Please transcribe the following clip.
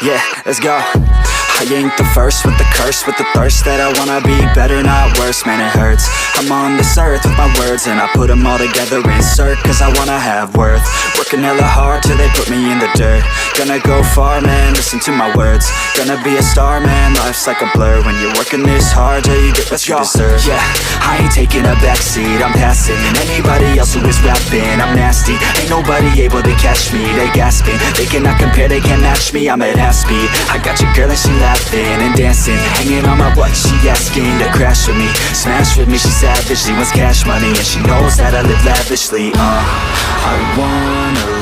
Yeah, let's go. I ain't the first with the curse, with the thirst that I wanna be better, not worse, man it hurts. I'm on this earth with my words and I put them all together, insert, cause I wanna have worth. Working hella hard till they put me in the dirt. Gonna go far, man, listen to my words. Gonna be a star, man, life's like a blur. When you're working this hard, yeah, you get what you deserve. Yeah, I ain't taking a backseat, I'm passing anybody else who is rapping. I'm nasty, ain't nobody able to catch me. They gasping, they cannot compare, they can't match me. I'm at half speed, I got your girl and she laughing and dancing, hanging on my butt, she asking to crash with me, smash with me, she savage, she wants cash money and she knows that I live lavishly. I wanna